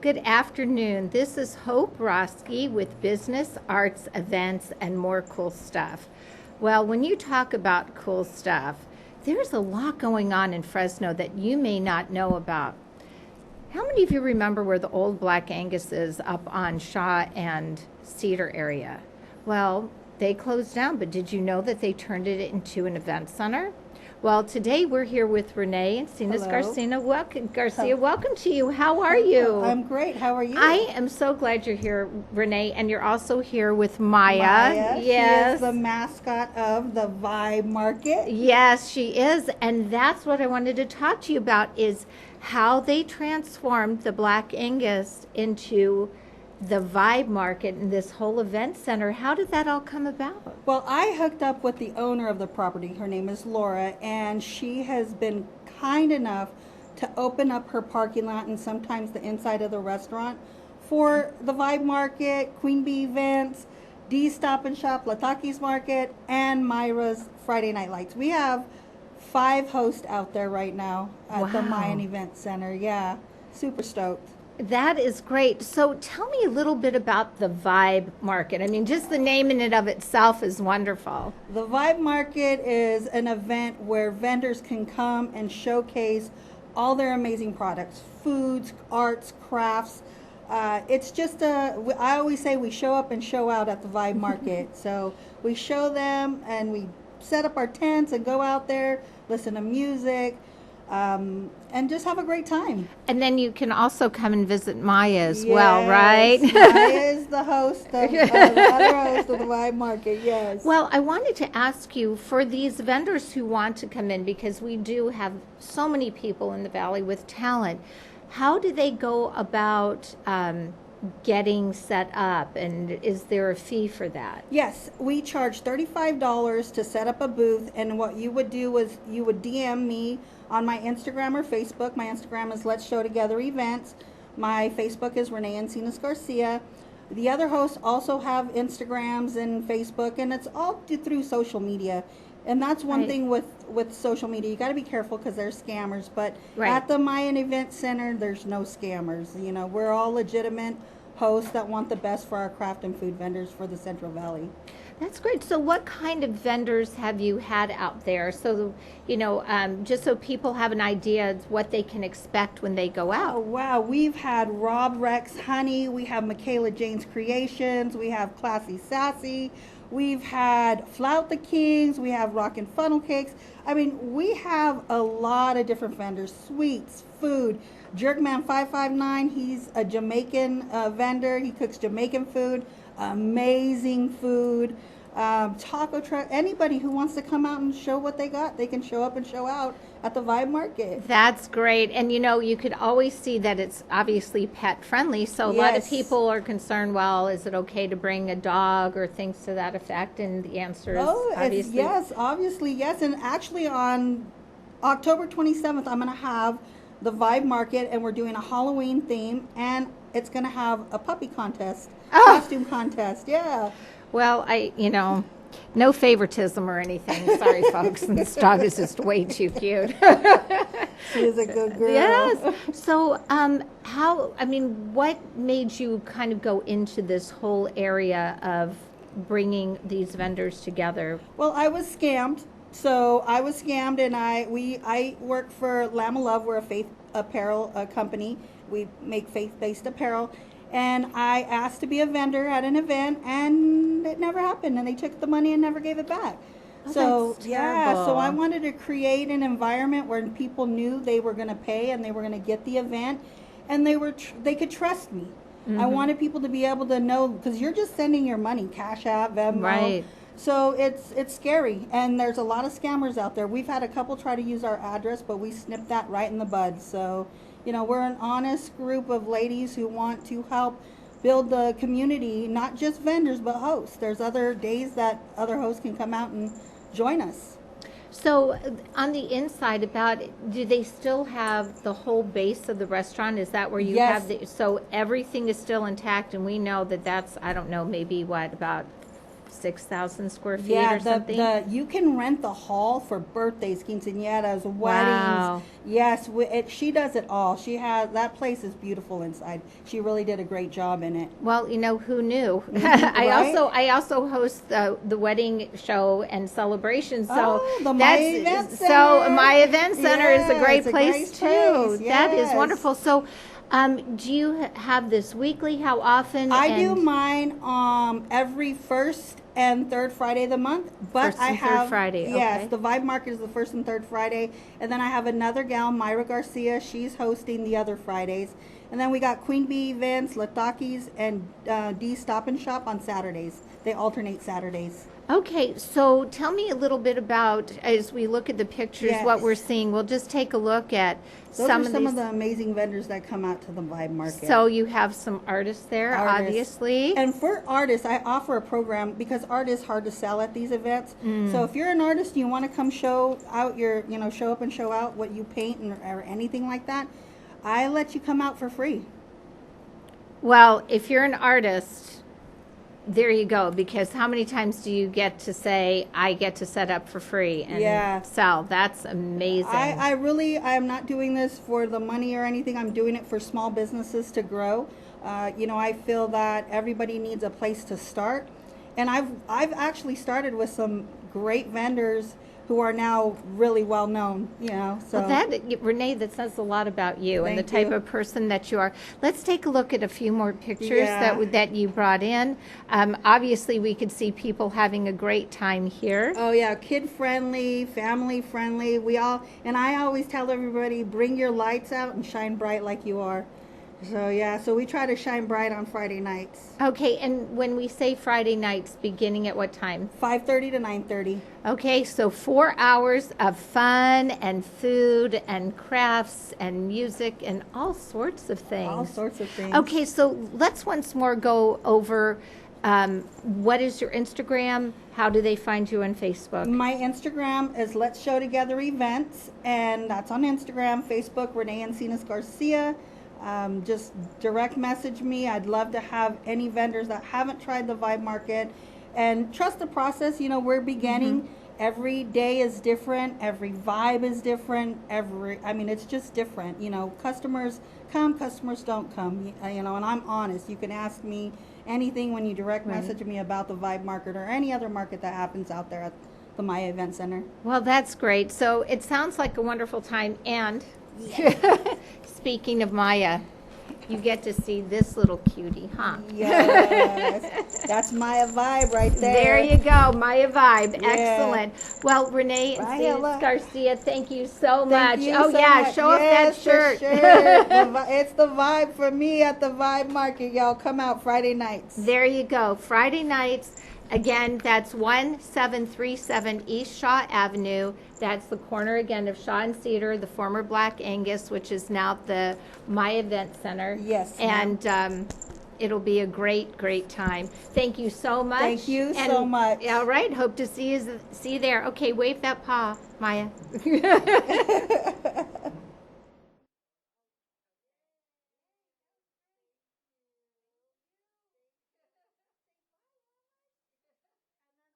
Good afternoon. This is Hope Roski with Business, Arts, Events, and more cool stuff. Well, when you talk about cool stuff, there's a lot going on in Fresno that you may not know about. How many of you remember where the old Black Angus is up on Shaw and Cedar area? Well, they closed down, but did you know that they turned it into an event center? Well, today we're here with Rene Encinas-Garcia. Welcome to you. How are you? I'm great. How are you? I am so glad you're here, Rene, and you're also here with Maya. Yes. She is the mascot of the Vibe Market. Yes, she is, and that's what I wanted to talk to you about is how they transformed the Black Angus into the Vibe Market and this whole event center. How did that all come about? Well, I hooked up with the owner of the property. Her name is Laura, and she has been kind enough to open up her parking lot and sometimes the inside of the restaurant for the Vibe Market, Queen Bee events, Dee's Stop and Shop, Lataki's Market, and Myra's Friday Night Lights. We have 5 hosts out there right now at the Mayan Event Center. Yeah, super stoked. That is great. So tell me a little bit about the Vibe Market. I mean, just the name in and of itself is wonderful. The Vibe Market is an event where vendors can come and showcase all their amazing products, foods, arts, crafts. It's just I always say we show up and show out at the Vibe Market. So we show them and we set up our tents and go out there, listen to music, and just have a great time. And then you can also come and visit Maya as well, right? Maya is the host of the other host of the Vibe Market, yes. Well, I wanted to ask you, for these vendors who want to come in, because we do have so many people in the Valley with talent, how do they go about getting set up, and is there a fee for that? Yes, we charge $35 to set up a booth, and what you would do is you would DM me on my Instagram or Facebook. My Instagram is Let's Show Together Events. My Facebook is Rene Encinas-Garcia. The other hosts also have Instagrams and Facebook, and it's all through social media. And that's one thing with social media. You got to be careful because there's scammers. But at the Mayan Event Center, there's no scammers. You know, we're all legitimate hosts that want the best for our craft and food vendors for the Central Valley. That's great. So what kind of vendors have you had out there? So, you know, just so people have an idea of what they can expect when they go out. Oh, wow. We've had Rob Rex Honey. We have Michaela Jane's Creations. We have Classy Sassy. We've had Flout the Kings. We have Rockin' Funnel Cakes. I mean, we have a lot of different vendors, sweets, food. Jerkman 559, he's a Jamaican vendor. He cooks Jamaican food, amazing food. Taco truck, anybody who wants to come out and show what they got, they can show up and show out at the Vibe Market. That's great. And you know, you could always see that it's obviously pet friendly. So a lot of people are concerned, well, is it okay to bring a dog or things to that effect? And the answer is obviously yes, obviously yes. And actually on October 27th, I'm going to have the Vibe Market, and we're doing a Halloween theme, and it's going to have a puppy contest, costume contest. Yeah. Well, no favoritism or anything. Sorry, folks. This dog is just way too cute. She is a good girl. Yes. So, what made you kind of go into this whole area of bringing these vendors together? Well, I was scammed. So I was scammed, and I work for Lamb of Love. We're a faith apparel company. We make faith-based apparel. And I asked to be a vendor at an event, and it never happened. And they took the money and never gave it back. So I wanted to create an environment where people knew they were going to pay and they were going to get the event, and they could trust me. I wanted people to be able to know, because you're just sending your money, Cash App, Venmo. Right. So it's scary, and there's a lot of scammers out there. We've had a couple try to use our address, but we snipped that right in the bud. So, you know, we're an honest group of ladies who want to help build the community, not just vendors, but hosts. There's other days that other hosts can come out and join us. So on the inside, do they still have the whole base of the restaurant? Is that where you have so everything is still intact, and we know that that's, I don't know, maybe about 6,000 square feet Yeah, or something? you can rent the hall for birthdays, quinceañeras, weddings. Wow. Yes, she does it all. That place is beautiful inside. She really did a great job in it. Well, who knew? Right? I also host the wedding show and celebration. So the My Event Center. So My Event Center is a great Yes, place too. place. That is Yes. wonderful. So, do you have this weekly? How often? I do mine every first and third Friday of the month, but First and third Friday, yes, okay. the Vibe Market is the first and third Friday, and then I have another gal, Encinas-Garcia. She's hosting the other Fridays, and then we got Queen Bee Events, Latakis, and D Stop and Shop on Saturdays. They alternate Saturdays. Okay, so tell me a little bit about, as we look at the pictures, Yes. what we're seeing. We'll just take a look at Those some are of some these. of the amazing vendors that come out to the Vibe Market. So you have some artists there, Artists. obviously. And for artists, I offer a program because art is hard to sell at these events. So if you're an artist and you want to come show out show up and show out what you paint or anything like that, I let you come out for free. Well, if you're an artist, there you go, because how many times do you get to say, I get to set up for free and sell? That's amazing. I am not doing this for the money or anything. I'm doing it for small businesses to grow. I feel that everybody needs a place to start. And I've actually started with some great vendors who are now really well known, so. Well, Rene, that says a lot about you and the Thank type you. of person that you are. Let's take a look at a few more pictures that you brought in. Obviously, we could see people having a great time here. Oh yeah, kid friendly, family friendly. I always tell everybody, bring your lights out and shine bright like you are. So we try to shine bright on Friday nights. Okay, and when we say Friday nights, beginning at what time? 5:30 to 9:30. Okay, so 4 hours of fun and food and crafts and music and all sorts of things. All sorts of things. Okay, so let's once more go over what is your Instagram? How do they find you on Facebook? My Instagram is Let's Show Together Events, and that's on Instagram. Facebook, Rene Encinas-Garcia. Just direct message me. I'd love to have any vendors that haven't tried the Vibe Market, and trust the process. We're beginning. Every day is different. Every vibe is different. It's just different. Customers come, customers don't come. And I'm honest. You can ask me anything when you direct message me about the Vibe Market or any other market that happens out there at the Maya Event Center. Well, that's great. So it sounds like a wonderful time. And speaking of Maya, you get to see this little cutie, huh? Yes. That's Maya Vibe right there. There you go, Maya Vibe. Yeah. Excellent. Well, Rene Encinas-Garcia, thank you so much. Thank you oh, so yeah, much. show off that shirt. The shirt. It's the vibe for me at the Vibe Market, y'all. Come out Friday nights. There you go. Friday nights. Again, that's 1737 East Shaw Avenue. That's the corner, again, of Shaw and Cedar, the former Black Angus, which is now the My Event Center. Yes. And it'll be a great, great time. Thank you so much. Thank you so much. All right. Hope to see you there. Okay, wave that paw, Maya.